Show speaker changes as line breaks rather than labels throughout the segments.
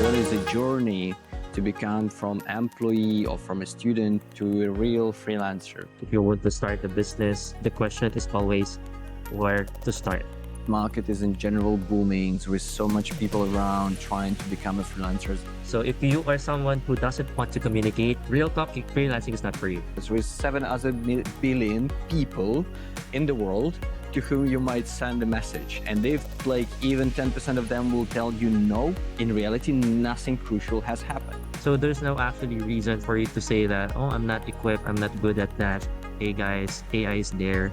What is a journey to become from employee or from a student to a real freelancer?
If you want to start a business, the question is always where to start.
Market is in general booming. There is so much people around trying to become a freelancer.
So if you are someone who doesn't want to communicate, real talk, freelancing is not for you.
There is 7 other billion people in the world to whom you might send a message. And if even 10% of them will tell you no, in reality, nothing crucial has happened.
So there's no actually reason for you to say that, oh, I'm not equipped, I'm not good at that. Hey guys, AI is there.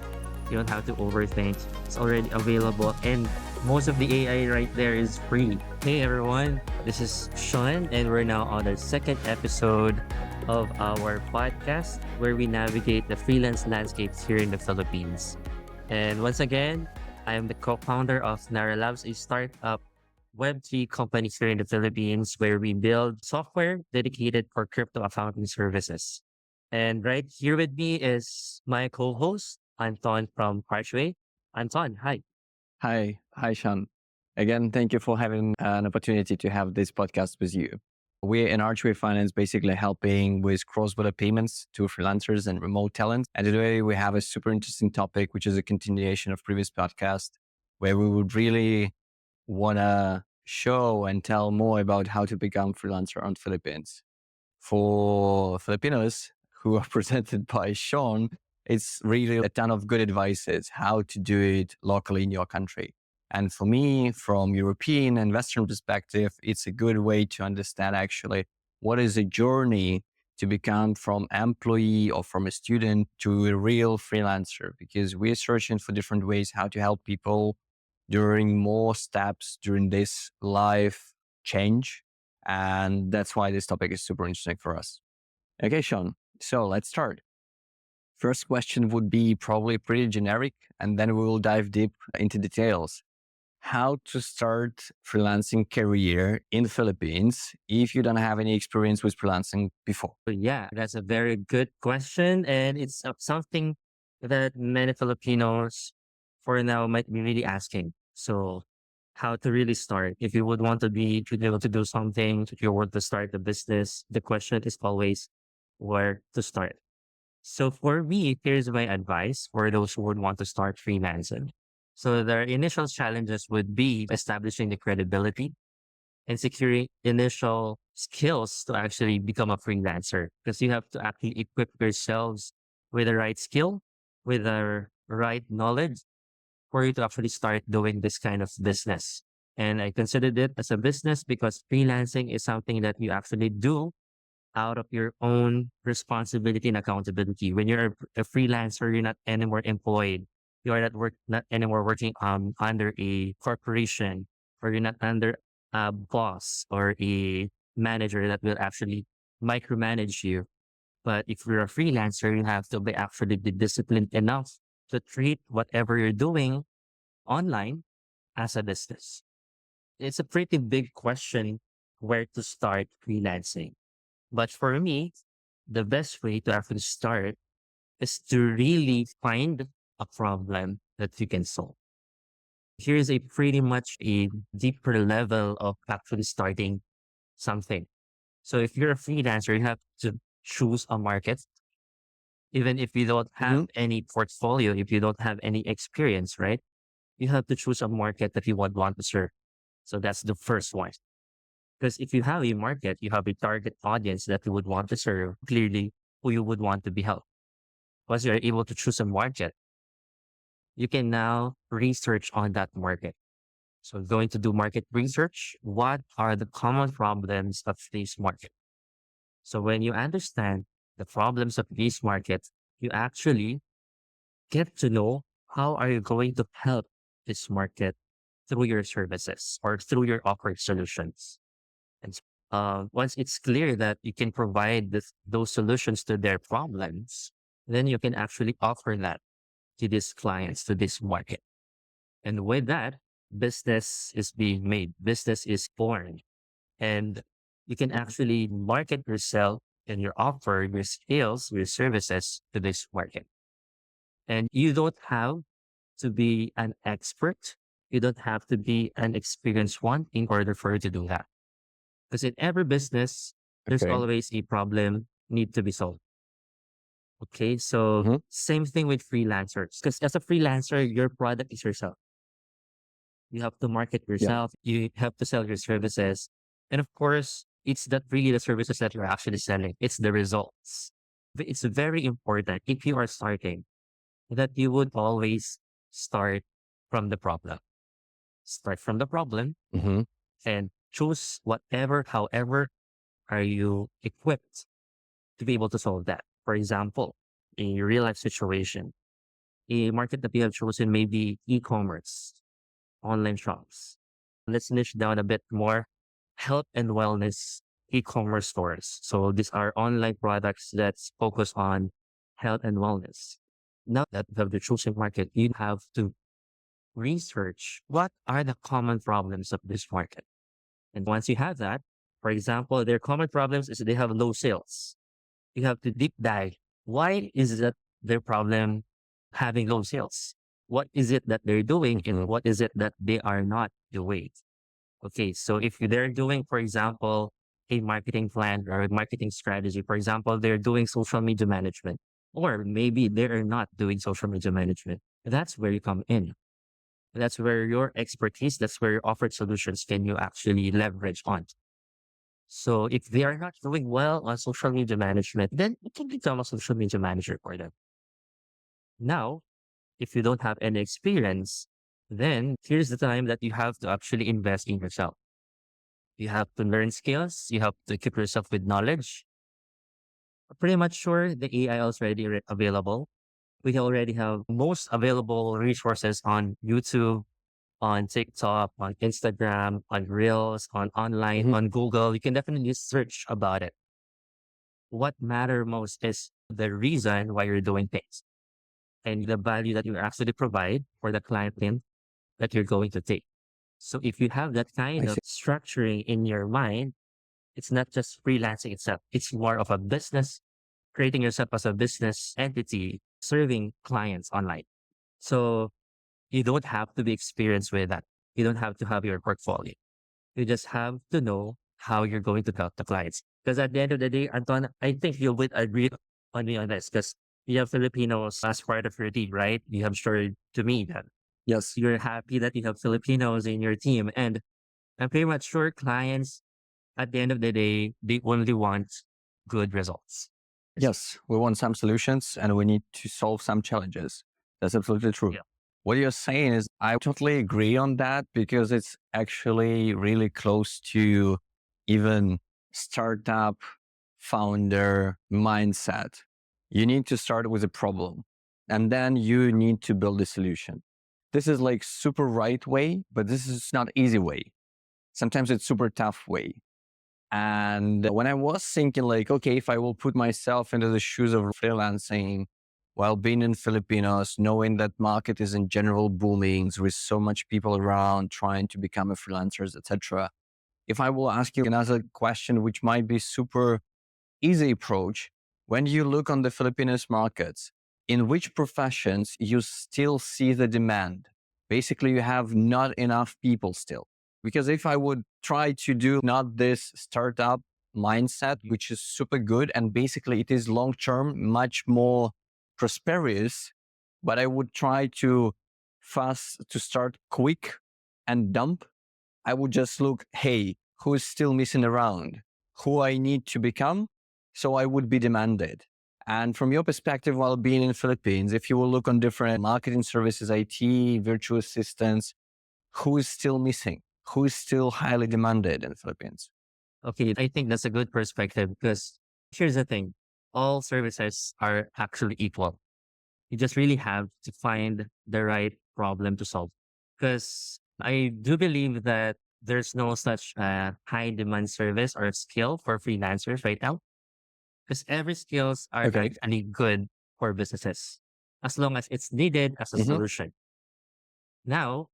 You don't have to overthink. It's already available. And most of the AI right there is free. Hey everyone, this is Shan, and we're now on the second episode of our podcast where we navigate the freelance landscapes here in the Philippines. And once again, I am the co-founder of Nara Labs, a startup Web3 company here in the Philippines where we build software dedicated for crypto accounting services. And right here with me is my co-host, Anton from Archway. Anton, hi.
Hi, Shan. Again, thank you for having an opportunity to have this podcast with you. We're in Archway Finance, basically helping with cross-border payments to freelancers and remote talent. And today we have a super interesting topic, which is a continuation of previous podcast, where we would really want to show and tell more about how to become freelancer on Philippines. For Filipinos who are presented by Sean, it's really a ton of good advices how to do it locally in your country. And for me, from European and Western perspective, it's a good way to understand actually what is a journey to become from employee or from a student to a real freelancer, because we're searching for different ways how to help people during more steps during this life change. And that's why this topic is super interesting for us. Okay, Sean. So let's start. First question would be probably pretty generic, and then we will dive deep into details. How to start freelancing career in the Philippines if you don't have any experience with freelancing before?
So yeah, that's a very good question. And it's something that many Filipinos for now might be really asking. So how to really start? If you would want to be able to do something, if you want to start a business, the question is always where to start. So for me, here's my advice for those who would want to start freelancing. So the initial challenges would be establishing the credibility and securing initial skills to actually become a freelancer, because you have to actually equip yourselves with the right skill, with the right knowledge for you to actually start doing this kind of business. And I considered it as a business because freelancing is something that you actually do out of your own responsibility and accountability. When you're a freelancer, you're not anymore employed. You are not anymore working under a corporation, or you're not under a boss or a manager that will actually micromanage you. But if you're a freelancer, you have to be actually be disciplined enough to treat whatever you're doing online as a business. It's a pretty big question where to start freelancing. But for me, the best way to actually start is to really find a problem that you can solve. Here's a pretty much a deeper level of actually starting something. So if you're a freelancer, you have to choose a market. Even if you don't have any portfolio, if you don't have any experience, right? You have to choose a market that you would want to serve. So that's the first one. Because if you have a market, you have a target audience that you would want to serve, clearly who you would want to be helped. Once you're able to choose a market, you can now research on that market. So going to do market research, what are the common problems of this market? So when you understand the problems of this market, you actually get to know how are you going to help this market through your services or through your offered solutions. And once it's clear that you can provide those solutions to their problems, then you can actually offer that to these clients, to this market. And with that, business is being made, business is born, and you can actually market yourself and your offer, your skills, your services to this market. And you don't have to be an expert. You don't have to be an experienced one in order for you to do that. Because in every business, there's
Okay.
always a problem need to be solved. Okay, so
Hmm.
same thing with freelancers. Because as a freelancer, your product is yourself. You have to market
Yeah.
yourself. You have to sell your services. And of course, it's not really the services that you're actually selling. It's the results. But it's very important if you are starting that you would always start from the problem. Start from the problem
Hmm.
and choose whatever, however, are you equipped to be able to solve that. For example, in your real life situation, a market that you have chosen may be e-commerce, online shops. Let's niche down a bit more. Health and wellness e-commerce stores. So these are online products that's focused on health and wellness. Now that you have the chosen market, you have to research what are the common problems of this market. And once you have that, for example, their common problems is they have low sales. You have to deep dive. Why is that their problem having low sales? What is it that they're doing and what is it that they are not doing? Okay, so if they're doing, for example, a marketing plan or a marketing strategy, for example, they're doing social media management, or maybe they are not doing social media management. That's where you come in. That's where your expertise, that's where your offered solutions can you actually leverage on. So if they are not doing well on social media management, then you can become a social media manager for them. Now, if you don't have any experience, then here's the time that you have to actually invest in yourself. You have to learn skills. You have to equip yourself with knowledge. Pretty much sure the AI is already available. We already have most available resources on YouTube, on TikTok, on Instagram, on Reels, on online,
Hmm.
on Google. You can definitely search about it. What matter most is the reason why you're doing things and the value that you actually provide for the client that you're going to take. So if you have that
I
kind of
see.
structuring in your mind, it's not just freelancing itself. It's more of a business, creating yourself as a business entity, serving clients online. So you don't have to be experienced with that. You don't have to have your portfolio. You just have to know how you're going to help the clients. Because at the end of the day, Anton, I think you would agree on me on this because you have Filipinos as part of your team, right? You have shared to me that
Yes.
you're happy that you have Filipinos in your team. And I'm pretty much sure clients at the end of the day, they only want good results.
Yes. We want some solutions and we need to solve some challenges. That's absolutely true.
Yeah.
What you're saying is, I totally agree on that because it's actually really close to even startup founder mindset. You need to start with a problem and then you need to build a solution. This is like super right way, but this is not easy way. Sometimes it's super tough way. And when I was thinking like, okay, if I will put myself into the shoes of freelancing while being in Filipinos, knowing that market is in general booming, there is so much people around trying to become a freelancers, etc. If I will ask you another question, which might be super easy approach, when you look on the Filipinos markets, in which professions you still see the demand? Basically, you have not enough people still. Because if I would try to do not this startup mindset, which is super good, and basically it is long term, much more prosperous, but I would try to start quick and dump. I would just look, hey, who's still missing around? Who I need to become? So I would be demanded. And from your perspective, while being in Philippines, if you will look on different marketing services, IT, virtual assistants, who is still missing? Who is still highly demanded in the Philippines?
Okay. I think that's a good perspective because here's the thing. All services are actually equal. You just really have to find the right problem to solve. Because I do believe that there's no such high demand service or skill for freelancers right now. Because every skills are
Okay.
actually good for businesses as long as it's needed as a
Mm-hmm.
solution. Now,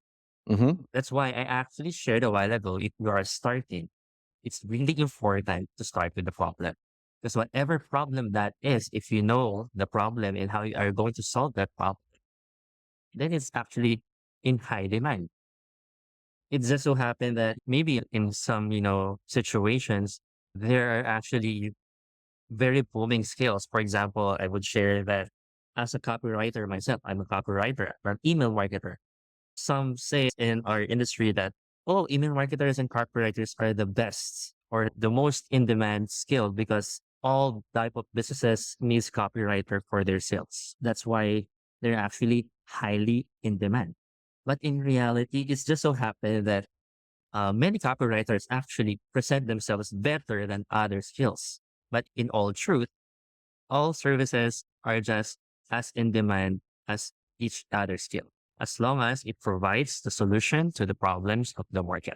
Mm-hmm.
that's why I actually shared a while ago, if you are starting, it's really important to start with the problem. Because whatever problem that is, if you know the problem and how you are going to solve that problem, then it's actually in high demand. It just so happened that maybe in some, situations, there are actually very booming skills. For example, I would share that as a copywriter myself, I'm a copywriter, I'm an email marketer. Some say in our industry that, oh, email marketers and copywriters are the best or the most in demand skill because all type of businesses needs copywriter for their sales. That's why they're actually highly in demand. But in reality, it's just so happened that many copywriters actually present themselves better than other skills. But in all truth, all services are just as in demand as each other skill, as long as it provides the solution to the problems of the market.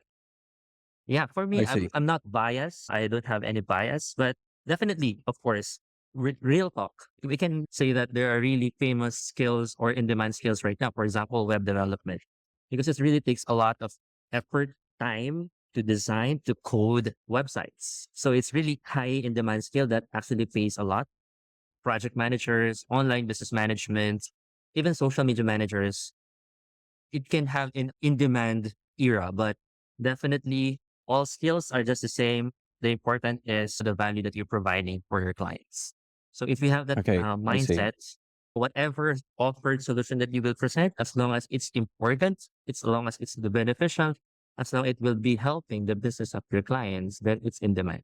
Yeah, for me,
I
I'm
see.
I'm not biased. I don't have any bias, but definitely, of course, real talk. We can say that there are really famous skills or in-demand skills right now. For example, web development, because it really takes a lot of effort, time to design, to code websites. So it's really high in-demand skill that actually pays a lot. Project managers, online business management, even social media managers, it can have an in-demand era, but definitely all skills are just the same. The important is the value that you're providing for your clients. So if you have that
Okay, I see.
mindset, whatever offered solution that you will present, as long as it's important, as long as it's the beneficial, as long it will be helping the business of your clients, then it's in demand.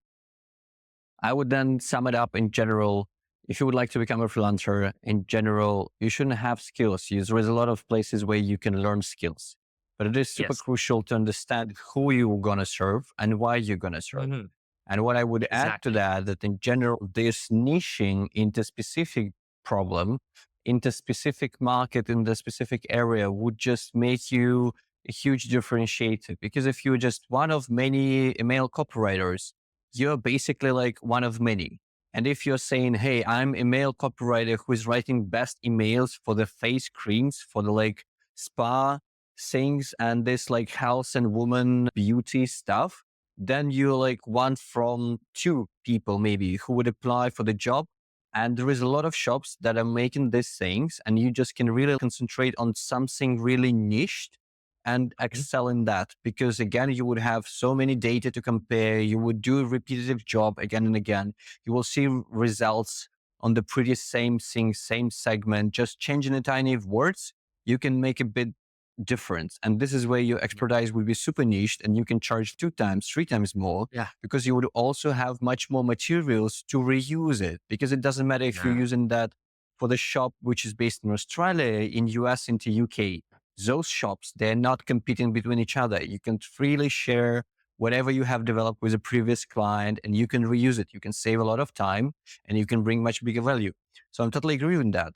I would then sum it up in general. If you would like to become a freelancer, in general, you shouldn't have skills. There is a lot of places where you can learn skills, but it is super
Yes.
crucial to understand who you're going to serve and why you're going to serve.
Mhm.
And what I would add to
Exactly.
that in general, this niching into specific problem, into specific market, in the specific area would just make you a huge differentiator. Because if you're just one of many email copywriters, you're basically like one of many. And if you're saying, hey, I'm a email copywriter who is writing best emails for the face creams, for the like spa things and this like health and woman beauty stuff, then you're like one from two people maybe who would apply for the job. And there is a lot of shops that are making these things, and you just can really concentrate on something really niched and
Mhm.
excel in that. Because again, you would have so many data to compare. You would do a repetitive job again and again. You will see results on the previous same thing, same segment, just changing a tiny words. You can make a bit difference. And this is where your expertise will be super niched and you can charge 2 times, 3 times more
Yeah.
because you would also have much more materials to reuse it. Because it doesn't matter if you're
Yeah.
using that for the shop, which is based in Australia, in US, into UK. Those shops, they're not competing between each other. You can freely share whatever you have developed with a previous client and you can reuse it. You can save a lot of time and you can bring much bigger value. So I'm totally agree with that.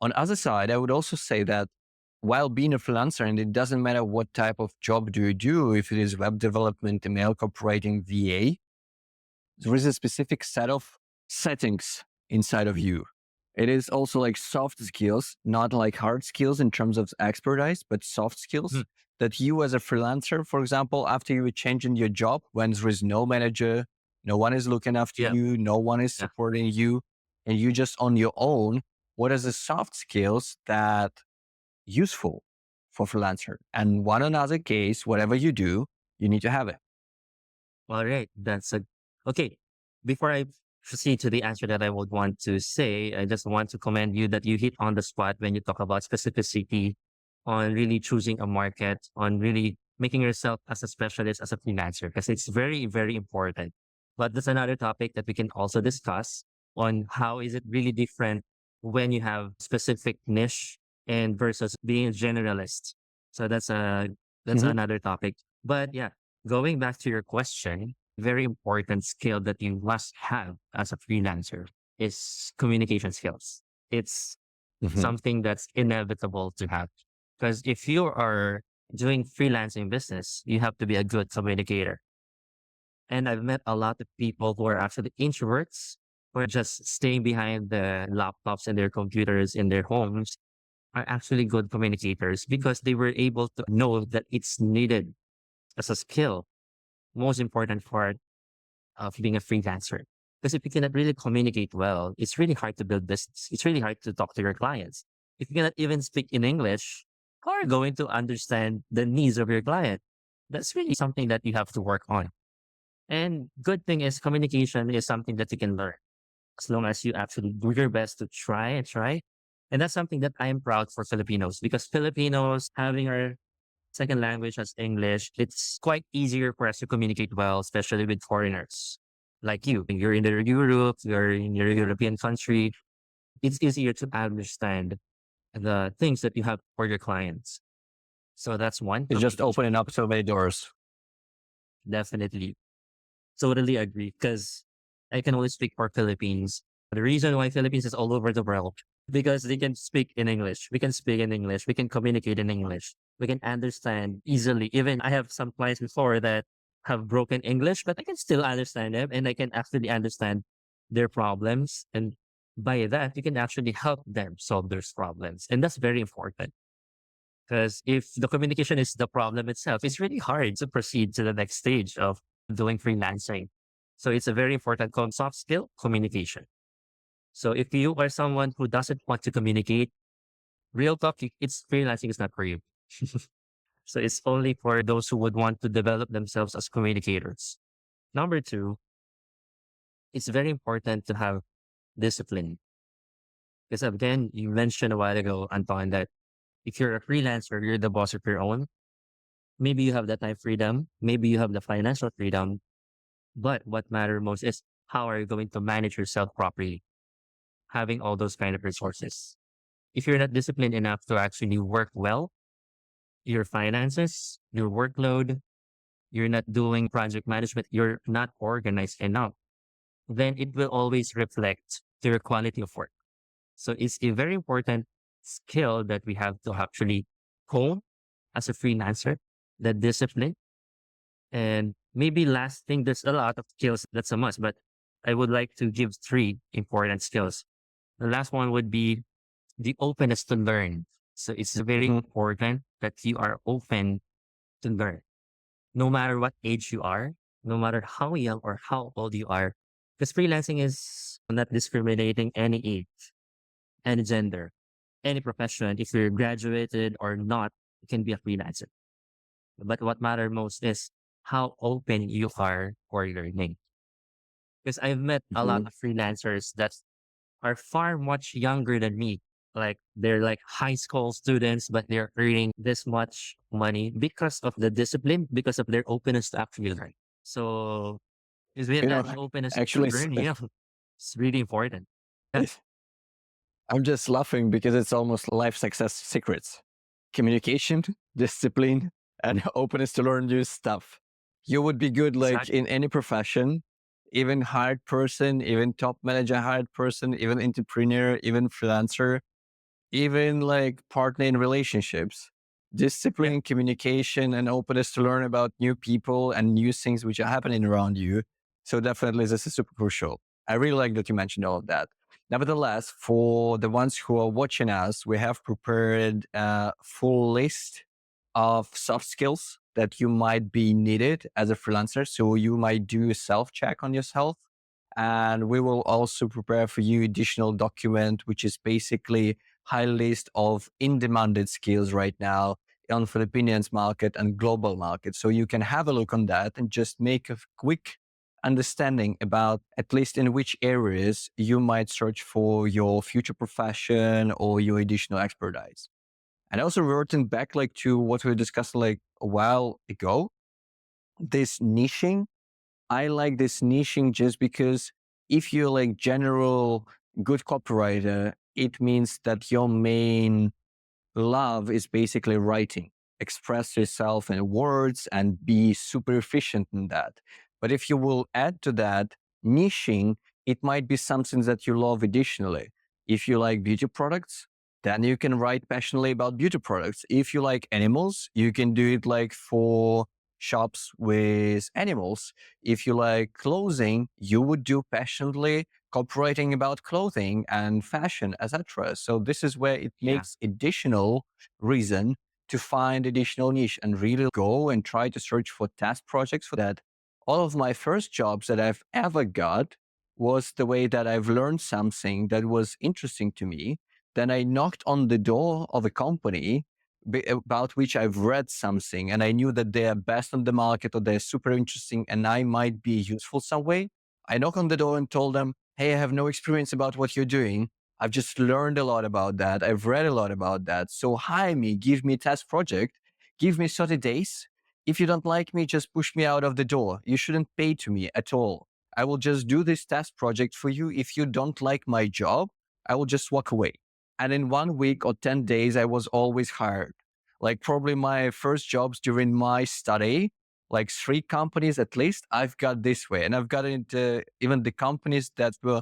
On the other side, I would also say that while being a freelancer, and it doesn't matter what type of job do you do, if it is web development, email copywriting, VA, there is a specific set of settings inside of you. It is also like soft skills, not like hard skills in terms of expertise, but soft skills
Mhm.
that you as a freelancer, for example, after you change in your job, when there is no manager, no one is looking after
Yeah.
you, no one is
Yeah.
supporting you, and you just on your own, what are the soft skills that useful for freelancer? And one another case, whatever you do, you need to have it.
All right. Okay. Before I proceed to the answer that I would want to say, I just want to commend you that you hit on the spot when you talk about specificity on really choosing a market, on really making yourself as a specialist, as a freelancer, because it's very, very important. But that's another topic that we can also discuss on how is it really different when you have specific niche and versus being a generalist. So that's
Mhm.
another topic. But yeah, going back to your question, very important skill that you must have as a freelancer is communication skills. It's
Mhm.
something that's inevitable to have. Because if you are doing freelancing business, you have to be a good communicator. And I've met a lot of people who are actually introverts who are just staying behind the laptops and their computers in their homes are actually good communicators because they were able to know that it's needed as a skill, most important part of being a freelancer. Because if you cannot really communicate well, it's really hard to build business. It's really hard to talk to your clients. If you cannot even speak in English, how are you going to understand the needs of your client? That's really something that you have to work on. And good thing is communication is something that you can learn as long as you actually do your best to try and try. And that's something that I am proud for Filipinos because Filipinos having our second language as English, it's quite easier for us to communicate well, especially with foreigners like you. You're in the Europe, you're in your European country. It's easier to understand the things that you have for your clients. So that's one
It's just
communication.
opening up so many doors.
Definitely. Totally agree. Because I can only speak for Philippines. The reason why Philippines is all over the world, because they can speak in English. We can speak in English. We can communicate in English. We can understand easily. Even I have some clients before that have broken English, but I can still understand them and I can actually understand their problems. And by that, you can actually help them solve those problems. And that's very important. Because if the communication is the problem itself, it's really hard to proceed to the next stage of doing freelancing. So it's a very important soft skill, communication. So if you are someone who doesn't want to communicate, real talk, it's freelancing is not for you. So it's only for those who would want to develop themselves as communicators. Number two, it's very important to have discipline. Because again, you mentioned a while ago, Anton, that if you're a freelancer, you're the boss of your own. Maybe you have the time freedom. Maybe you have the financial freedom. But what matters most is how are you going to manage yourself properly, having all those kind of resources. If you're not disciplined enough to actually work well, your finances, your workload, you're not doing project management, you're not organized enough, then it will always reflect to your quality of work. So it's a very important skill that we have to actually hone as a freelancer, the discipline. And maybe last thing, there's a lot of skills that's a must, but I would like to give three important skills. The last one would be the openness to learn. So it's very
Mhm.
important that you are open to learn, no matter what age you are, no matter how young or how old you are. Because freelancing is not discriminating any age, any gender, any profession. If you're graduated or not, you can be a freelancer. But what matters most is how open you are for learning. Because I've met a lot
Mhm.
of freelancers that are far much younger than me. Like they're like high school students, but they're earning this much money because of the discipline, because of their openness to actually learn. So is with
You
that
know,
the openness to
actually,
learn, it's really important. Yeah,
I'm just laughing because it's almost life success secrets: communication, discipline, and openness to learn new stuff. You would be good like
exactly.
in any profession, even hired person, even top manager hired person, even entrepreneur, even freelancer, even like partner in relationships.
Yeah,
Discipline, communication, and openness to learn about new people and new things which are happening around you. So definitely this is super crucial. I really like that you mentioned all of that. Nevertheless, for the ones who are watching us, we have prepared a full list of soft skills that you might be needed as a freelancer. So you might do a self check on yourself. And we will also prepare for you additional document, which is basically high list of in-demanded skills right now on Philippines market and global market. So you can have a look on that and just make a quick understanding about at least in which areas you might search for your future profession or your additional expertise. And also reverting back like to what we discussed like a while ago, this niching. I like this niching just because if you're like general good copywriter, it means that your main love is basically writing, express yourself in words and be super efficient in that. But if you will add to that niching, it might be something that you love additionally. If you like beauty products, then you can write passionately about beauty products. If you like animals, you can do it like for shops with animals. If you like clothing, you would do passionately copywriting about clothing and fashion, etc. So this is where it
yeah,
makes additional reason to find additional niche and really go and try to search for task projects for that. All of my first jobs that I've ever got was the way that I've learned something that was interesting to me. Then I knocked on the door of a company about which I've read something and I knew that they are best on the market or they're super interesting and I might be useful some way, I knock on the door and told them, hey, I have no experience about what you're doing. I've just learned a lot about that. I've read a lot about that. So hire me, give me a task project, give me 30 days. If you don't like me, just push me out of the door. You shouldn't pay to me at all. I will just do this task project for you. If you don't like my job, I will just walk away. And in 1 week or 10 days, I was always hired. Like probably my first jobs during my study, like 3 companies at least, I've got this way. And I've got into even the companies that were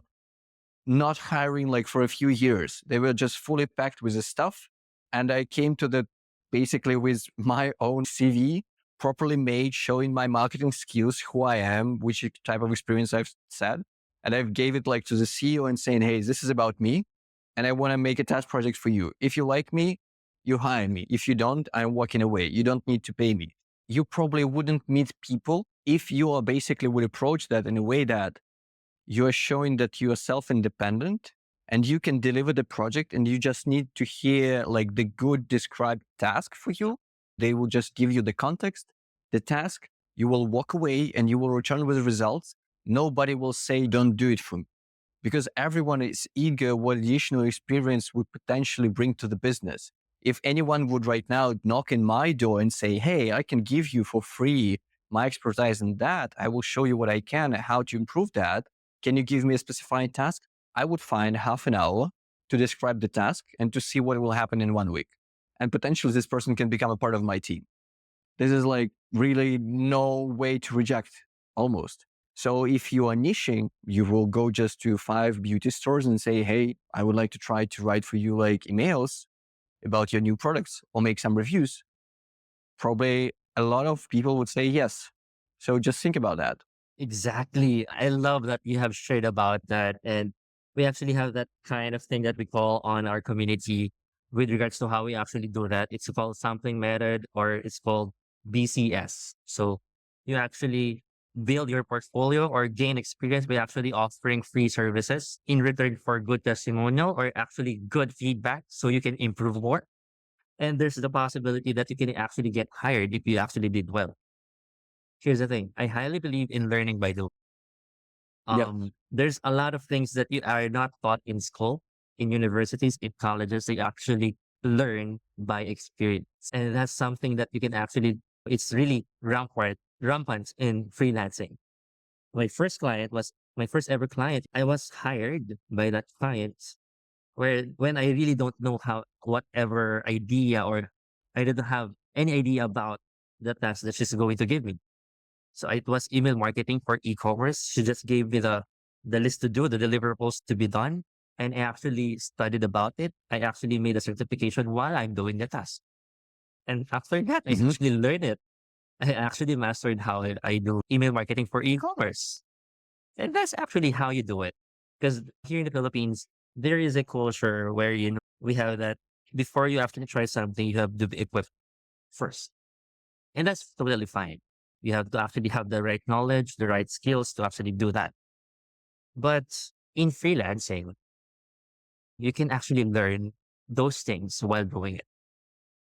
not hiring like for a few years. They were just fully packed with the stuff. And I came to the basically with my own CV, properly made, showing my marketing skills, who I am, which type of experience I've said. And I've gave it like to the CEO and saying, hey, this is about me. And I want to make a task project for you. If you like me, you hire me. If you don't, I'm walking away. You don't need to pay me. You probably wouldn't meet people if you are basically would approach that in a way that you are showing that you are self-independent and you can deliver the project and you just need to hear like the good described task for you. They will just give you the context, the task, you will walk away and you will return with results. Nobody will say, don't do it for me because everyone is eager what additional experience would potentially bring to the business. If anyone would right now knock in my door and say, hey, I can give you for free my expertise in that, I will show you what I can, how to improve that. Can you give me a specified task? I would find half an hour to describe the task and to see what will happen in 1 week. And potentially this person can become a part of my team. This is like really no way to reject almost. So if you are niching, you will go just to 5 beauty stores and say, hey, I would like to try to write for you like emails about your new products or make some reviews. Probably a lot of people would say yes. So just think about that.
Exactly. I love that you have shared about that. And we actually have that kind of thing that we call on our community with regards to how we actually do that. It's called sampling method or it's called BCS. So you actually build your portfolio or gain experience by actually offering free services in return for good testimonial or actually good feedback so you can improve more. And there's the possibility that you can actually get hired if you actually did well. Here's the thing. I highly believe in learning by doing.
Yep.
There's a lot of things that you are not taught in school, in universities, in colleges. They actually learn by experience. And that's something that you can actually, it's really rampant in freelancing. My first client was my first ever client. I was hired by that client where when I really don't know how, whatever idea or I didn't have any idea about the task that she's going to give me. So it was email marketing for e-commerce. She just gave me the list to do, the deliverables to be done. And I actually studied about it. I actually made a certification while I'm doing the task. And after that, I
Mm-hmm.
actually learned it. I actually mastered how I do email marketing for e-commerce. And that's actually how you do it. Because here in the Philippines, there is a culture where, we have that before you actually try something, you have to be equipped first. And that's totally fine. You have to actually have the right knowledge, the right skills to actually do that. But in freelancing, you can actually learn those things while doing it.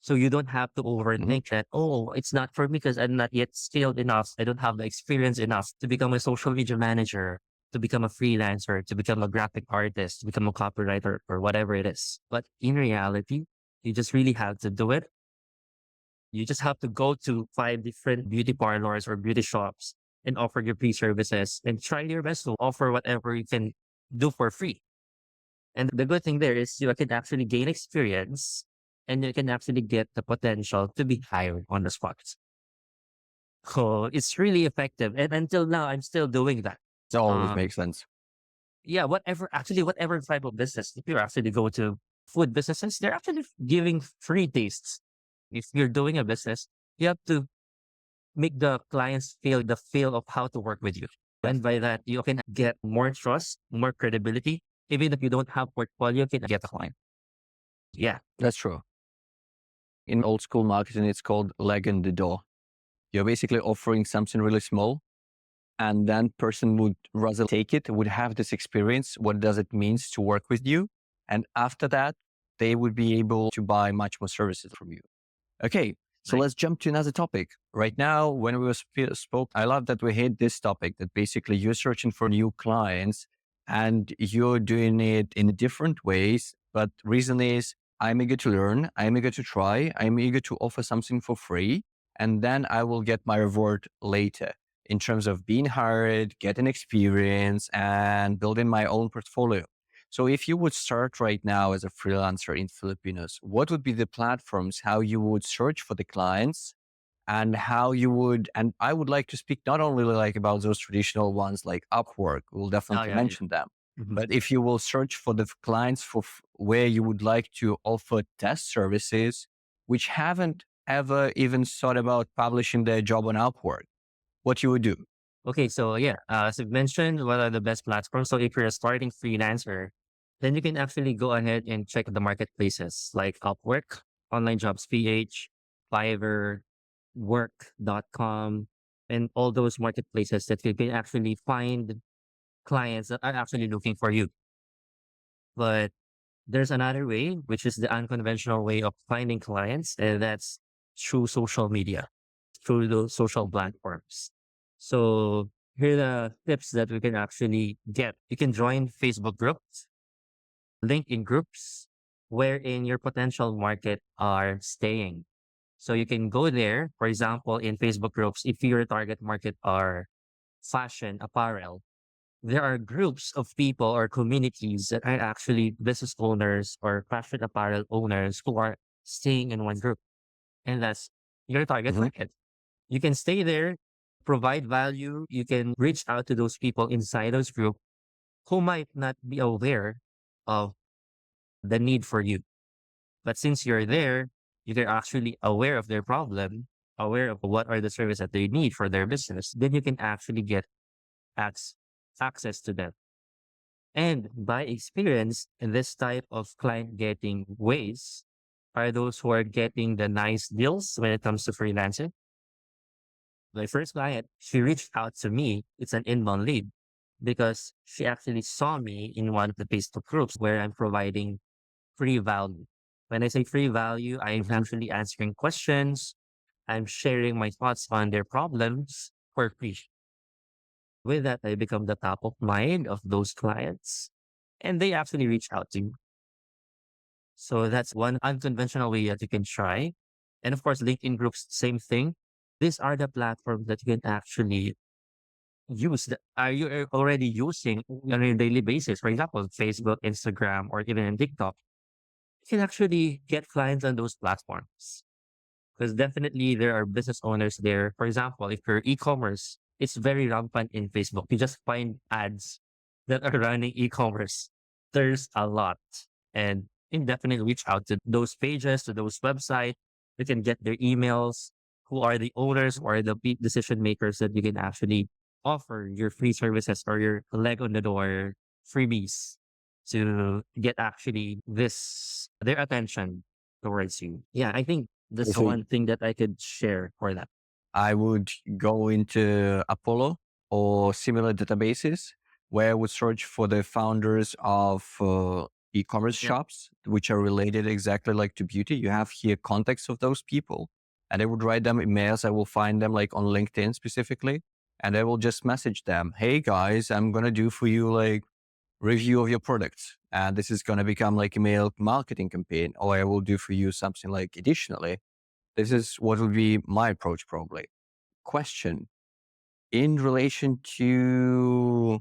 So you don't have to
Mm-hmm.
overthink that, oh, it's not for me because I'm not yet skilled enough. I don't have the experience enough to become a social media manager, to become a freelancer, to become a graphic artist, to become a copywriter or whatever it is. But in reality, you just really have to do it. You just have to go to 5 different beauty parlors or beauty shops and offer your free services and try your best to offer whatever you can do for free. And the good thing there is you can actually gain experience and you can actually get the potential to be hired on the spot. So it's really effective. And until now, I'm still doing that.
It always
Uh,
makes sense.
yeah, whatever type of business, if you actually go to food businesses, they're actually giving free tastes. If you're doing a business, you have to make the clients feel the feel of how to work with you.
Yes,
And by that, you can get more trust, more credibility. Even if you don't have portfolio, you can get a client. Yeah.
that's true. In old school marketing, it's called leg in the door. You're basically offering something really small and then person would rather take it, would have this experience. What does it means to work with you? And after that, they would be able to buy much more services from you. Okay, so
Right.
let's jump to another topic. Right now, when we spoke, I love that we hit this topic that basically you're searching for new clients and you're doing it in different ways. But reason is I'm eager to learn, I'm eager to try, I'm eager to offer something for free, and then I will get my reward later in terms of being hired, getting experience, and building my own portfolio. So if you would start right now as a freelancer in Filipinos, what would be the platforms, how you would search for the clients and how you would, and I would like to speak not only like about those traditional ones like Upwork, we'll
Oh,
definitely
yeah, yeah.
mention them,
Mhm.
but if you will search for the clients for where you would like to offer test services, which haven't ever even thought about publishing their job on Upwork, what you would do.
Okay, so yeah, as I've mentioned, what are the best platforms? So if you're a starting freelancer, then you can actually go ahead and check the marketplaces like Upwork, Online Jobs PH, Fiverr, Work.com, and all those marketplaces that you can actually find clients that are actually looking for you. But there's another way, which is the unconventional way of finding clients, and that's through social media, through those social platforms. So here are the tips that we can actually get. You can join Facebook groups, LinkedIn groups, wherein your potential market are staying. So you can go there, for example, in Facebook groups, if your target market are fashion, apparel, there are groups of people or communities that are actually business owners or fashion apparel owners who are staying in one group. And that's your target
Mhm.
market. You can stay there, provide value. You can reach out to those people inside those group who might not be aware of the need for you. But since you're there, you're actually aware of their problem, aware of what are the services that they need for their business, then you can actually get ac- access to them. And by experience, in this type of client getting ways are those who are getting the nice deals when it comes to freelancing. My first client, she reached out to me. It's an inbound lead because she actually saw me in one of the Facebook groups where I'm providing free value. When I say free value, I'm
Mhm.
actually answering questions. I'm sharing my thoughts on their problems for free. With that, I become the top of mind of those clients and they actually reach out to me. So that's one unconventional way that you can try. And of course, LinkedIn groups, same thing. These are the platforms that you can actually use. Are you already using on a daily basis? For example, Facebook, Instagram, or even in TikTok. You can actually get clients on those platforms because definitely there are business owners there. For example, if you're e-commerce, it's very rampant in Facebook. You just find ads that are running e-commerce. There's a lot. And you can definitely reach out to those pages, to those websites. You can get their emails, who are the owners or the decision makers that you can actually offer your free services or your leg on the door freebies to get actually their attention towards you. Yeah, I think that's
So
one thing that I could share for that.
I would go into Apollo or similar databases where I would search for the founders of e-commerce
Yep.
shops, which are related exactly like to beauty. You have here contacts of those people and I would write them emails. I will find them like on LinkedIn specifically. And I will just message them, hey guys, I'm going to do for you like review of your products. And this is going to become like email marketing campaign, or I will do for you something like additionally. This is what would be my approach probably. Question in relation to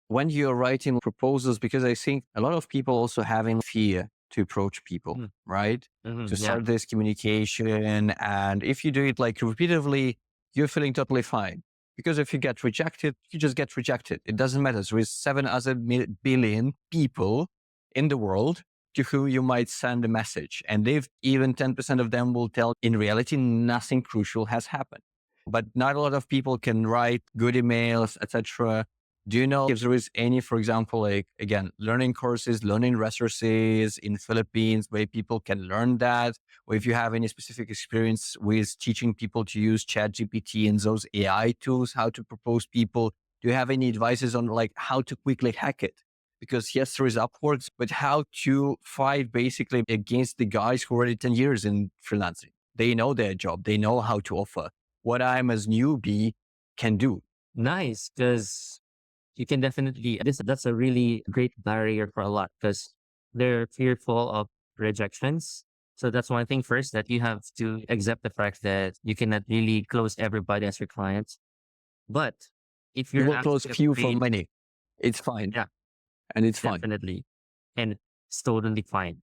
when you're writing proposals, because I think a lot of people also having fear to approach people,
Mhm,
right? To
yeah.
start this communication. And if you do it like repeatedly, you're feeling totally fine. Because if you get rejected, you just get rejected. It doesn't matter. There is 7 other billion people in the world to whom you might send a message. And if even 10% of them will tell in reality, nothing crucial has happened. But not a lot of people can write good emails, etc. Do you know if there is any, for example, like again, learning courses, learning resources in Philippines where people can learn that? Or if you have any specific experience with teaching people to use ChatGPT and those AI tools, how to propose people? Do you have any advices on like how to quickly hack it? Because yes, there is Upworks, but how to fight basically against the guys who are already 10 years in freelancing? They know their job. They know how to offer what I'm as newbie can do.
Nice, because you can definitely that's a really great barrier for a lot because they're fearful of rejections. So that's one thing first that you have to accept the fact that you cannot really close everybody as your clients. But if
You
you're
will close
actually
few for
afraid,
many. It's fine.
yeah,
And it's fine.
definitely. And it's totally fine.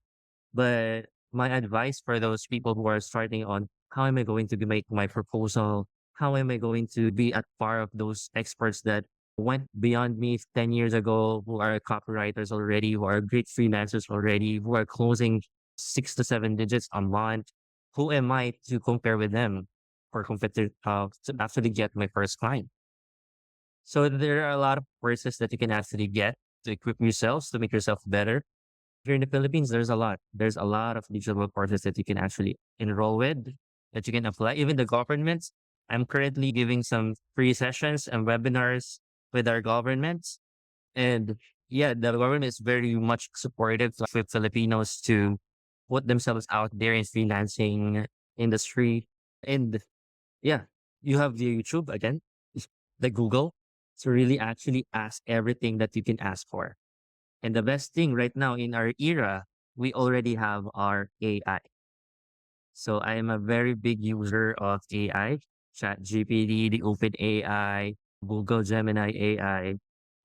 But my advice for those people who are starting on how am I going to make my proposal? How am I going to be at par of those experts that went beyond me 10 years ago, who are copywriters already, who are great freelancers already, who are closing 6 to 7 digits a month? Who am I to compare with them for competitor to actually get my first client? So there are a lot of courses that you can actually get to equip yourselves to make yourself better. Here in the Philippines, there's a lot. There's a lot of digital courses that you can actually enroll with, that you can apply. Even the governments, I'm currently giving some free sessions and webinars with our governments. And yeah, the government is very much supportive with Filipinos to put themselves out there in freelancing industry. And yeah, you have the YouTube again, the Google, to really actually ask everything that you can ask for. And the best thing right now in our era, we already have our AI. So I am a very big user of AI, ChatGPT, the Open AI, Google Gemini AI,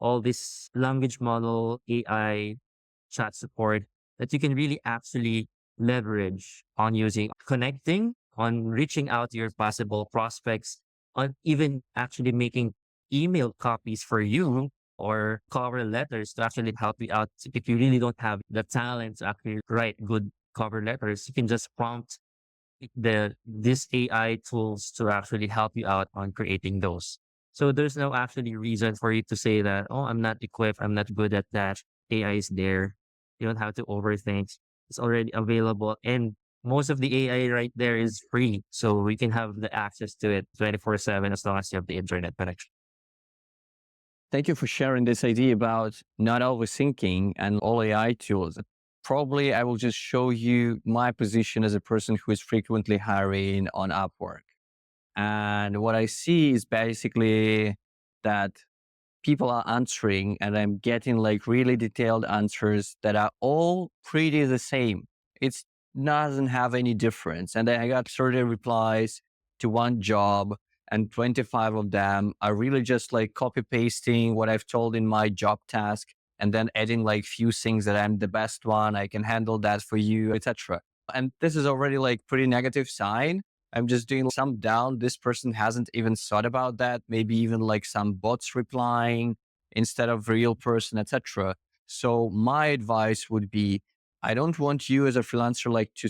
all this language model AI chat support that you can really actually leverage on using, connecting, on reaching out to your possible prospects, on even actually making email copies for you or cover letters to actually help you out. If you really don't have the talent to actually write good cover letters, you can just prompt this AI tools to actually help you out on creating those. So there's no actually reason for you to say that, oh, I'm not equipped, I'm not good at that. AI is there. You don't have to overthink. It's already available. And most of the AI right there is free. So we can have the access to it 24/7 as long as you have the internet connection.
Thank you for sharing this idea about not overthinking and all AI tools. Probably I will just show you my position as a person who is frequently hiring on Upwork. And what I see is basically that people are answering and I'm getting like really detailed answers that are all pretty the same. It doesn't have any difference. And then I got 30 replies to one job and 25 of them are really just like copy pasting what I've told in my job task and then adding like few things that I'm the best one, I can handle that for you, etc. And this is already like pretty negative sign. I'm just doing some down. This person hasn't even thought about that. Maybe even like some bots replying instead of real person, etc. So my advice would be, I don't want you as a freelancer like to,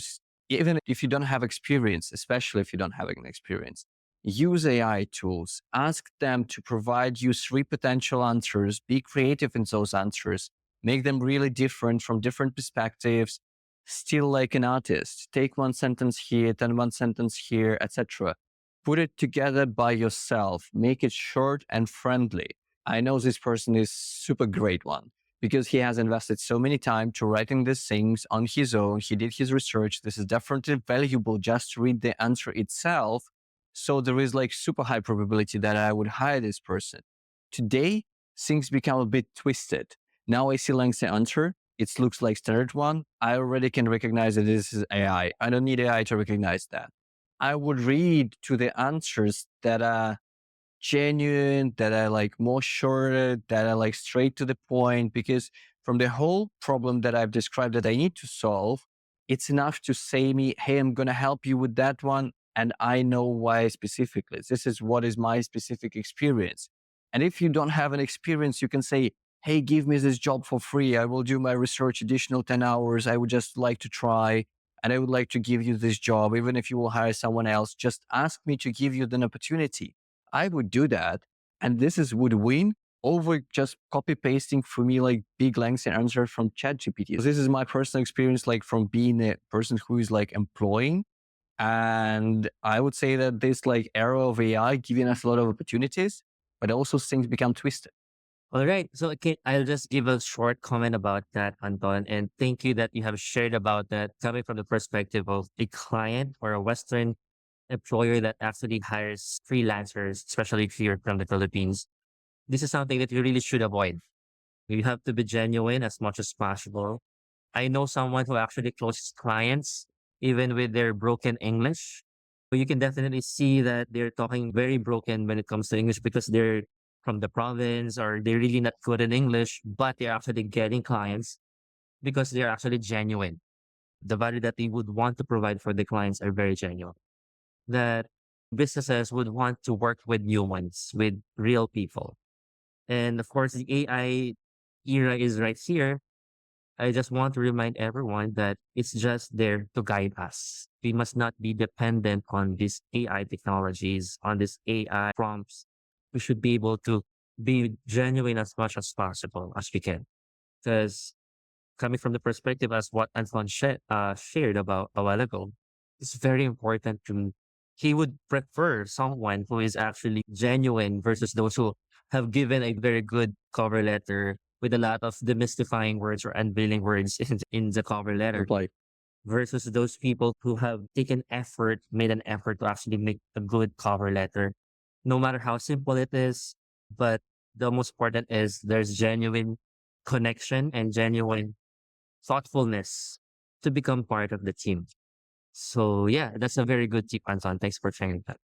even if you don't have experience, especially if you don't have an experience, use AI tools. Ask them to provide you three potential answers. Be creative in those answers. Make them really different from different perspectives, still like an artist. Take one sentence here, then one sentence here, etc. Put it together by yourself. Make it short and friendly. I know this person is super great one because he has invested so many time to writing these things on his own. He did his research. This is definitely valuable just to read the answer itself. So there is like super high probability that I would hire this person. Today, things become a bit twisted. Now I see lengthy answer. It looks like standard one. I already can recognize that this is AI. I don't need AI to recognize that. I would read to the answers that are genuine, that are like more shorter, that are like straight to the point, because from the whole problem that I've described that I need to solve, it's enough to say me, hey, I'm going to help you with that one. And I know why specifically. This is what is my specific experience. And if you don't have an experience, you can say, hey, give me this job for free. I will do my research additional 10 hours. I would just like to try. And I would like to give you this job. Even if you will hire someone else, just ask me to give you an opportunity. I would do that. And this is would win over just copy pasting for me like big lengthy answers from ChatGPT. This is my personal experience, like from being a person who is like employing. And I would say that this like era of AI giving us a lot of opportunities, but also things become twisted.
All right. So okay, I'll just give a short comment about that, Anton. And thank you that you have shared about that coming from the perspective of a client or a Western employer that actually hires freelancers, especially here from the Philippines. This is something that you really should avoid. You have to be genuine as much as possible. I know someone who actually closes clients even with their broken English. But you can definitely see that they're talking very broken when it comes to English because they're from the province or they're really not good in English, but they're actually getting clients because they're actually genuine. The value that they would want to provide for the clients are very genuine. That businesses would want to work with new ones, with real people. And of course, the AI era is right here. I just want to remind everyone that it's just there to guide us. We must not be dependent on these AI technologies, on these AI prompts. We should be able to be genuine as much as possible as we can. Because coming from the perspective as what Anton shared about a while ago, it's very important to he would prefer someone who is actually genuine versus those who have given a very good cover letter with a lot of demystifying words or unveiling words in the cover letter
Reply.
versus those people who have taken effort, made an effort to actually make a good cover letter, no matter how simple it is. But the most important is there's genuine connection and genuine thoughtfulness to become part of the team. So yeah, that's a very good tip, Anton. Thanks for sharing that.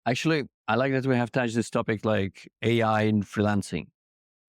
Actually, I like that we have touched this topic like AI in freelancing.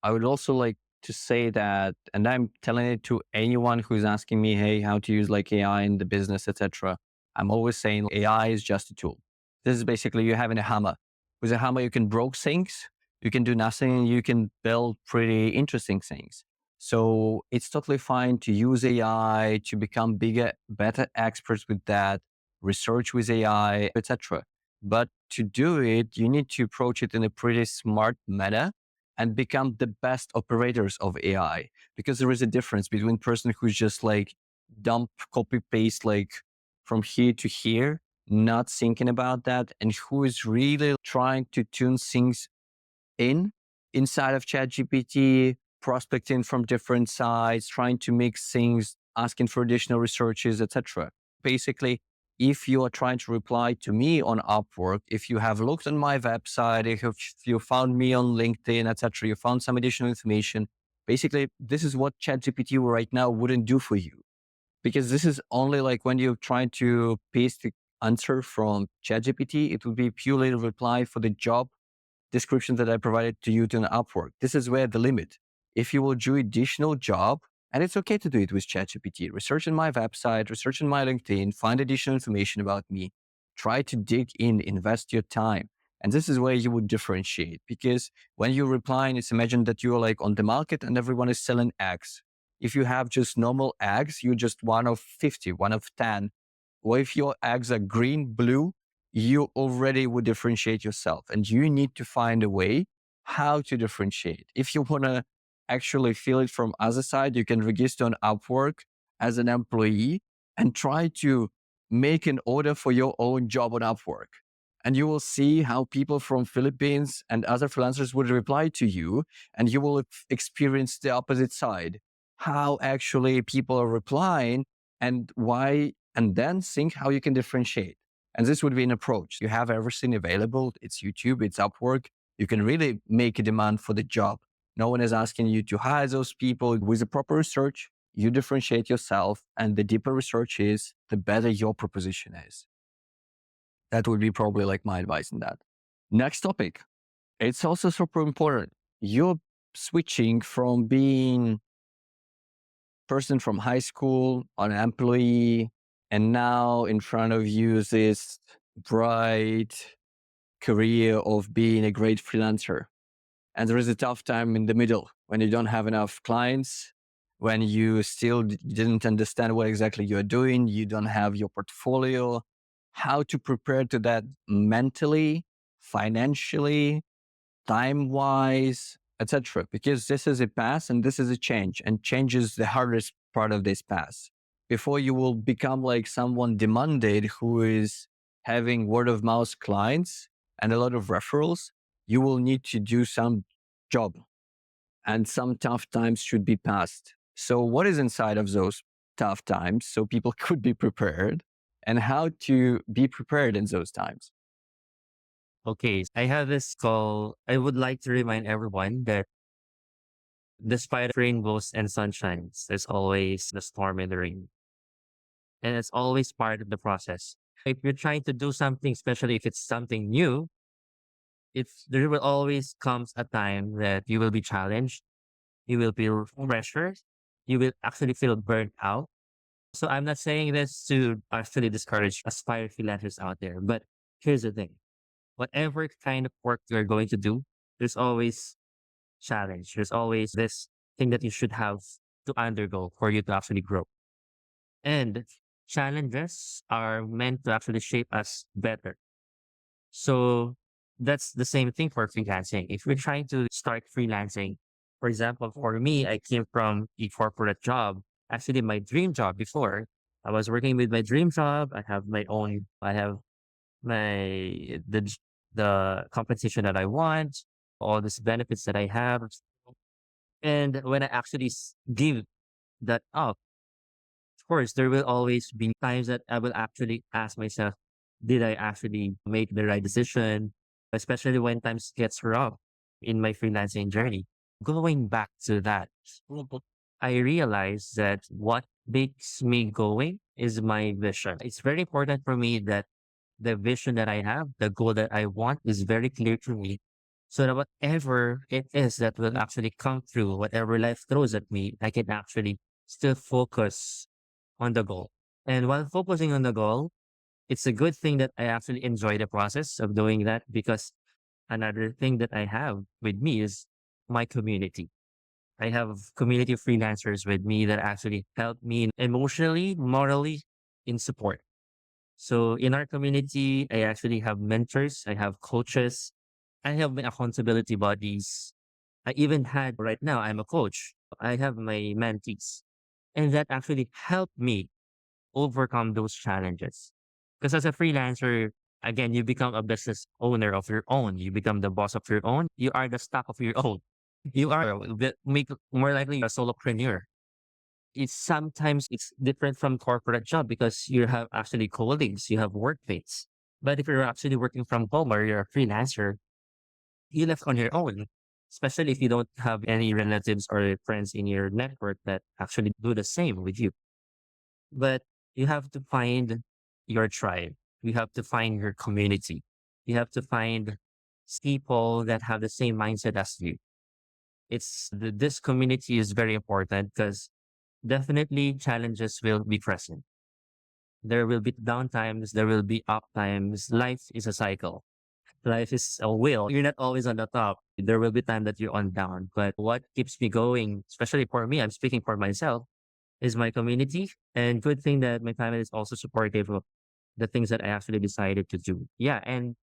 I would also like to say that, and I'm telling it to anyone who's asking me, hey, how to use like AI in the business, etc. I'm always saying AI is just a tool. This is basically you having a hammer. With a hammer, you can break things, you can do nothing, you can build pretty interesting things. So it's totally fine to use AI to become bigger, better experts with that, research with AI, etc. But to do it, you need to approach it in a pretty smart manner and become the best operators of AI. Because there is a difference between person who's just like dump, copy, paste, like from here to here, not thinking about that, and who is really trying to tune things in inside of ChatGPT, prospecting from different sides, trying to mix things, asking for additional researches, etc. Basically, if you are trying to reply to me on Upwork, if you have looked on my website, if you found me on LinkedIn, etc., you found some additional information. Basically, this is what ChatGPT right now wouldn't do for you, because this is only like when you're trying to paste the answer from ChatGPT, it will be purely a reply for the job description that I provided to you to an Upwork. This is where the limit. If you will do additional job, and it's okay to do it with ChatGPT, research on my website, research on my LinkedIn, find additional information about me, try to dig in, invest your time. And this is where you would differentiate, because when you reply, and it's imagine that you're like on the market and everyone is selling eggs. If you have just normal eggs, you're just one of 50, one of 10. Or if your eggs are green, blue, you already would differentiate yourself, and you need to find a way how to differentiate. If you want to actually feel it from other side, you can register on Upwork as an employee and try to make an order for your own job on Upwork. And you will see how people from Philippines and other freelancers would reply to you, and you will experience the opposite side. How actually people are replying and why, and then think how you can differentiate. And this would be an approach. You have everything available. It's YouTube, it's Upwork. You can really make a demand for the job. No one is asking you to hire those people. With the proper research, you differentiate yourself. And the deeper research is, the better your proposition is. That would be probably like my advice in that. Next topic. It's also super important. You're switching from being person from high school, an employee, and now in front of you is this bright career of being a great freelancer. And there is a tough time in the middle when you don't have enough clients, when you still didn't understand what exactly you're doing, you don't have your portfolio, how to prepare to that mentally, financially, time wise, etc. Because this is a path and this is a change, and change is the hardest part of this path. Before you will become like someone demanded who is having word of mouth clients and a lot of referrals, you will need to do some job. and some tough times should be passed. So, what is inside of those tough times so people could be prepared, and how to be prepared in those times?
Okay, I have this call. I would like to remind everyone that despite rainbows and sunshines, there's always the storm and the rain. And it's always part of the process. If you're trying to do something, especially if it's something new, it's there will always comes a time that you will be challenged, you will feel pressure, you will actually feel burnt out. So I'm not saying this to actually discourage aspiring freelancers out there, but here's the thing. Whatever kind of work you're going to do, there's always challenge. There's always this thing that you should have to undergo for you to actually grow. And challenges are meant to actually shape us better. So that's the same thing for freelancing. If you're trying to start freelancing, for example, for me, I came from a corporate job. Actually, my dream job before, I was working with my dream job. I have the compensation that I want, all these benefits that I have. And when I actually give that up, of course, there will always be times that I will actually ask myself, did I actually make the right decision? Especially when times gets rough in my freelancing journey. Going back to that, I realized that what makes me going is my vision. It's very important for me that the vision that I have, the goal that I want is very clear to me. So that whatever it is that will actually come through, whatever life throws at me, I can actually still focus on the goal. And while focusing on the goal, it's a good thing that I actually enjoy the process of doing that because another thing that I have with me is my community. I have community freelancers with me that actually help me emotionally, morally, in support. So in our community, I actually have mentors, I have coaches, I have my accountability buddies. I even had right now, I'm a coach. I have my mentees. And that actually helped me overcome those challenges. Because as a freelancer, again, you become a business owner of your own. You become the boss of your own. You are the stock of your own. You are make more likely a solopreneur. It's sometimes it's different from corporate job because you have actually colleagues, you have workmates. But if you're actually working from home or you're a freelancer, you left on your own. Especially if you don't have any relatives or friends in your network that actually do the same with you. But you have to find your tribe. You have to find your community. You have to find people that have the same mindset as you. This community is very important because definitely challenges will be present. There will be down times, there will be up times. Life is a cycle. Life is a wheel. You're not always on the top. There will be time that you're on down. But what keeps me going, especially for me, I'm speaking for myself, is my community. And good thing that my family is also supportive of the things that I actually decided to do. Yeah. And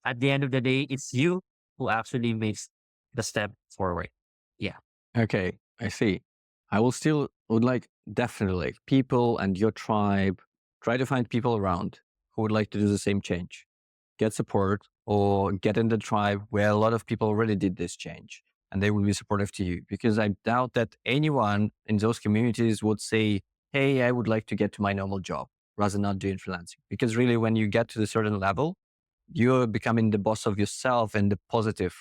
at the end of the day, it's you who actually makes the step forward. Yeah.
Okay, I see. I will still would like definitely people and your tribe, try to find people around who would like to do the same change. Get support or get in the tribe where a lot of people already did this change and they will be supportive to you. Because I doubt that anyone in those communities would say, hey, I would like to get to my normal job rather than not doing freelancing. Because really, when you get to a certain level, you're becoming the boss of yourself in the positive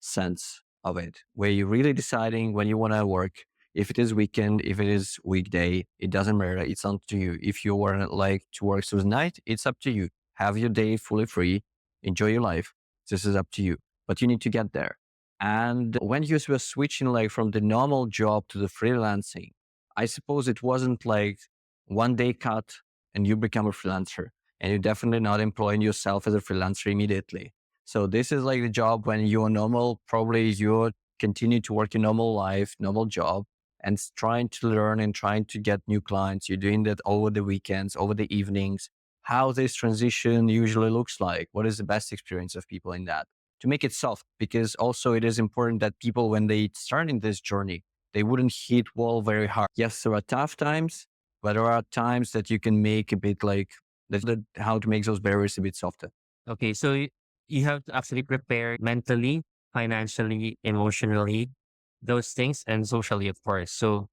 sense of it, where you're really deciding when you want to work. If it is weekend, if it is weekday, it doesn't matter. It's up to you. If you want like to work through the night, it's up to you. Have your day fully free, enjoy your life. This is up to you, but you need to get there. And when you were switching like from the normal job to the freelancing, I suppose it wasn't like one day cut and you become a freelancer, and you're definitely not employing yourself as a freelancer immediately. So this is like the job when you're normal, probably you continue to work your normal life, normal job, and trying to learn and trying to get new clients. You're doing that over the weekends, over the evenings. How this transition usually looks like? What is the best experience of people in that? To make it soft, because also it is important that people, when they start in this journey, they wouldn't hit wall very hard. Yes, there are tough times, but there are times that you can make a bit like how to make those barriers a bit softer.
Okay. So you have to actually prepare mentally, financially, emotionally. those things, and socially, of course. So,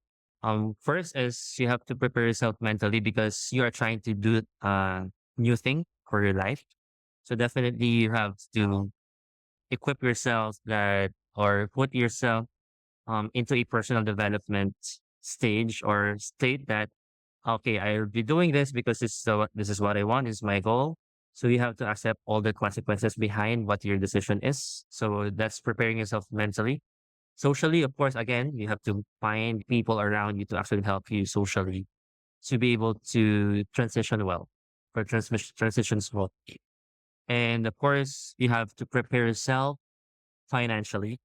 first is you have to prepare yourself mentally because you are trying to do a new thing for your life. So definitely you have to equip yourself that or put yourself into a personal development stage or state that okay, I'll be doing this because this is what I want, is my goal. So you have to accept all the consequences behind what your decision is. So that's preparing yourself mentally. Socially, of course, again, you have to find people around you to actually help you socially to be able to transition well or transitions well. And of course, you have to prepare yourself financially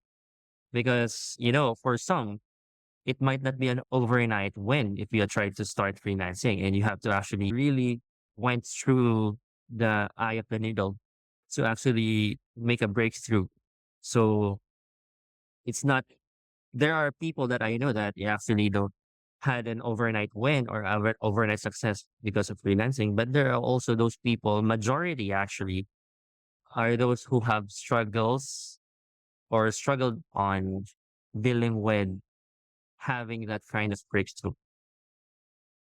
because, for some, it might not be an overnight win if you try to start freelancing and you have to actually really went through the eye of the needle to actually make a breakthrough. So it's not, there are people that I know that actually don't had an overnight win or overnight success because of freelancing, but there are also those people, majority actually, are those who have struggles or struggled on dealing with having that kind of breakthrough.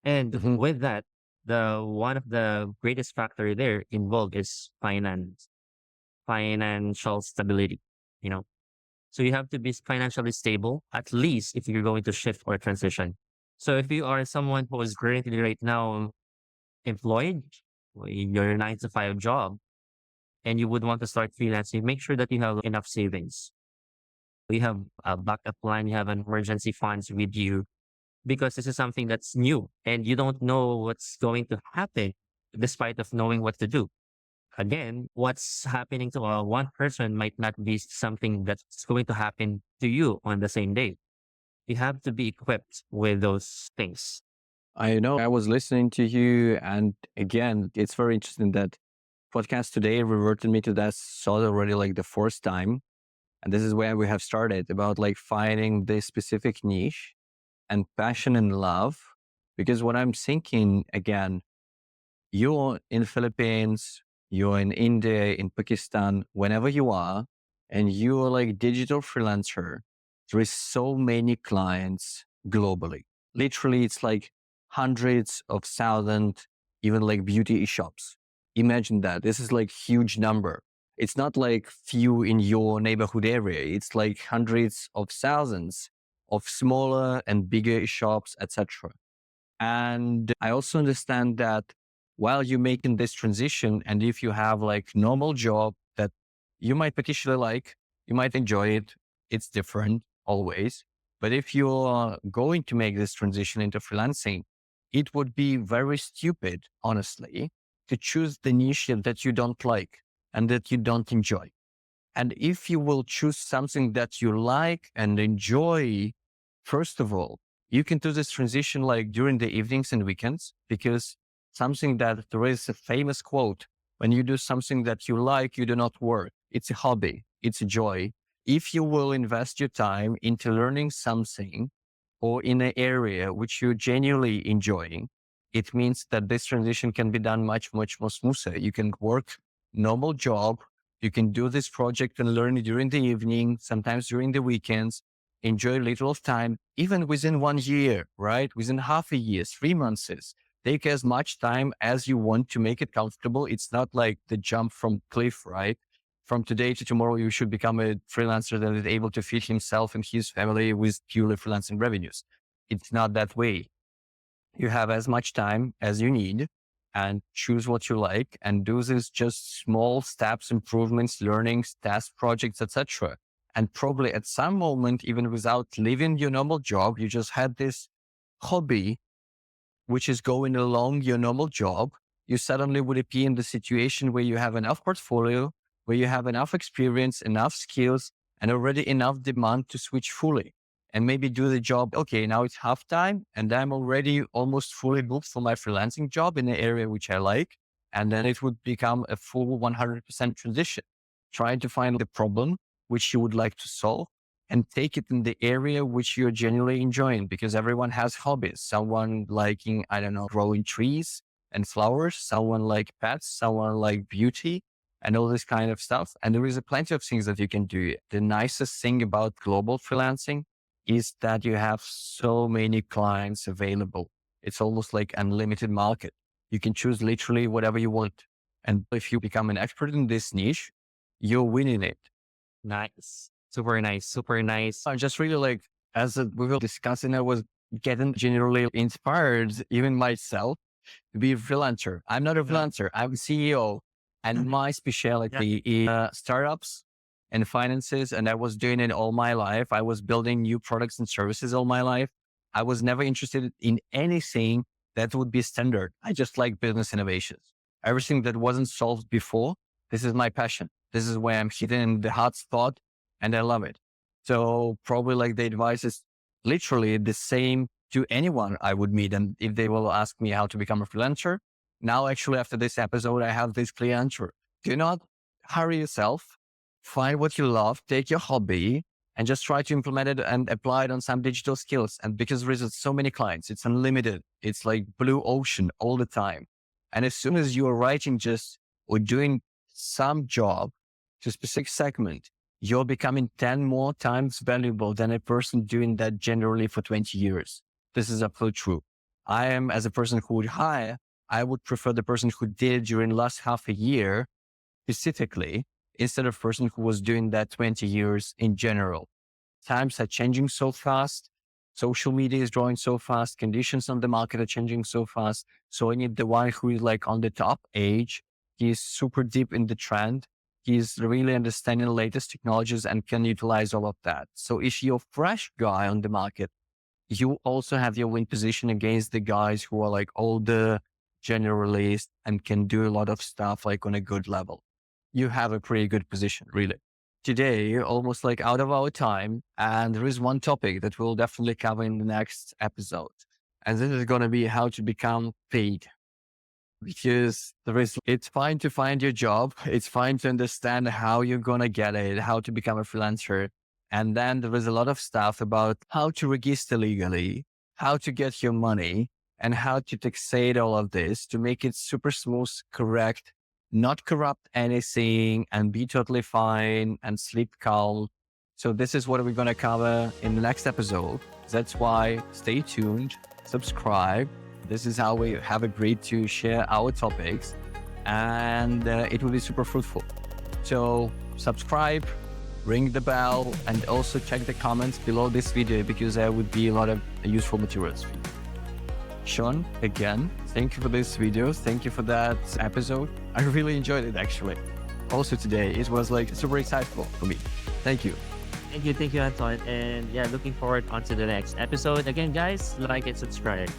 And
Hmm.
with that, the one of the greatest factor there involved is financial stability, you know. So you have to be financially stable, at least if you're going to shift or transition. So if you are someone who is currently right now employed in your 9 to 5 job and you would want to start freelancing, make sure that you have enough savings. You have a backup plan, you have an emergency funds with you because this is something that's new and you don't know what's going to happen despite of knowing what to do. Again, what's happening to one person might not be something that's going to happen to you on the same day. You have to be equipped with those things.
I know I was listening to you, and again, it's very interesting that podcast today reverted me to that thought already like the first time. And this is where we have started about like finding this specific niche and passion and love. Because what I'm thinking again, you're in Philippines, you're in India, in Pakistan, whenever you are, and you're like digital freelancer, there is so many clients globally. Literally, it's like hundreds of thousands, even like beauty shops. Imagine that. This is like huge number. It's not like few in your neighborhood area. It's like hundreds of thousands of smaller and bigger shops, etc. And I also understand that while you're making this transition, and if you have like normal job that you might particularly like, you might enjoy it. It's different always. But if you're going to make this transition into freelancing, it would be very stupid, honestly, to choose the niche that you don't like and that you don't enjoy. And if you will choose something that you like and enjoy, first of all, you can do this transition like during the evenings and weekends, because something that there is a famous quote, when you do something that you like, you do not work. It's a hobby. It's a joy. If you will invest your time into learning something or in an area which you're genuinely enjoying, it means that this transition can be done much, much more smoother. You can work normal job. You can do this project and learn it during the evening, sometimes during the weekends, enjoy a little of time, even within 1 year, right? Within half a year, 3 months. Take as much time as you want to make it comfortable. It's not like the jump from cliff, right? From today to tomorrow, you should become a freelancer that is able to feed himself and his family with purely freelancing revenues. It's not that way. You have as much time as you need and choose what you like and do this just small steps, improvements, learnings, task projects, etc. And probably at some moment, even without leaving your normal job, you just had this hobby which is going along your normal job. You suddenly would appear in the situation where you have enough portfolio, where you have enough experience, enough skills, and already enough demand to switch fully and maybe do the job. Okay, now it's half time and I'm already almost fully booked for my freelancing job in the area which I like. And then it would become a full 100% transition, trying to find the problem which you would like to solve and take it in the area which you're genuinely enjoying, because everyone has hobbies. Someone liking, I don't know, growing trees and flowers, someone like pets, someone like beauty and all this kind of stuff. And there is a plenty of things that you can do. The nicest thing about global freelancing is that you have so many clients available. It's almost like unlimited market. You can choose literally whatever you want. And if you become an expert in this niche, you're winning it.
Nice. Super nice. Super nice.
I just really like, we were discussing, I was getting generally inspired, even myself, to be a freelancer. I'm not a
Yeah.
freelancer. I'm a CEO, and my
Yeah.
specialty is startups and finances. And I was doing it all my life. I was building new products and services all my life. I was never interested in anything that would be standard. I just like business innovations. Everything that wasn't solved before, this is my passion. This is where I'm hitting the hot spot, and I love it. So probably like the advice is literally the same to anyone I would meet. And if they will ask me how to become a freelancer, now actually after this episode, I have this clear answer. Do not hurry yourself. Find what you love, take your hobby, and just try to implement it and apply it on some digital skills. And because there is so many clients, it's unlimited. It's like blue ocean all the time. And as soon as you are writing just or doing some job to a specific segment, you're becoming 10 more times valuable than a person doing that generally for 20 years. This is absolutely true. I am, as a person who would hire, I would prefer the person who did during last half a year specifically, instead of person who was doing that 20 years in general. Times are changing so fast. Social media is growing so fast. Conditions on the market are changing so fast. So I need the one who is like on the top age. He's super deep in the trend. He's really understanding the latest technologies and can utilize all of that. So if you're a fresh guy on the market, you also have your win position against the guys who are like older, generalists, and can do a lot of stuff like on a good level. You have a pretty good position, really. Today, almost like out of our time, and there is one topic that we'll definitely cover in the next episode. And this is going to be how to become paid. Because it's fine to find your job. It's fine to understand how you're going to get it, how to become a freelancer. And then there is a lot of stuff about how to register legally, how to get your money, and how to taxate all of this to make it super smooth, correct, not corrupt anything, and be totally fine and sleep calm. So this is what we're going to cover in the next episode. That's why stay tuned, subscribe. This is how we have agreed to share our topics, and it will be super fruitful. So subscribe, ring the bell, and also check the comments below this video because there would be a lot of useful materials for you. Shan, again, thank you for this video. Thank you for that episode. I really enjoyed it, actually. Also today, it was like super insightful for me. Thank you.
Thank you, Anton. And yeah, looking forward onto the next episode. Again, guys, like and subscribe.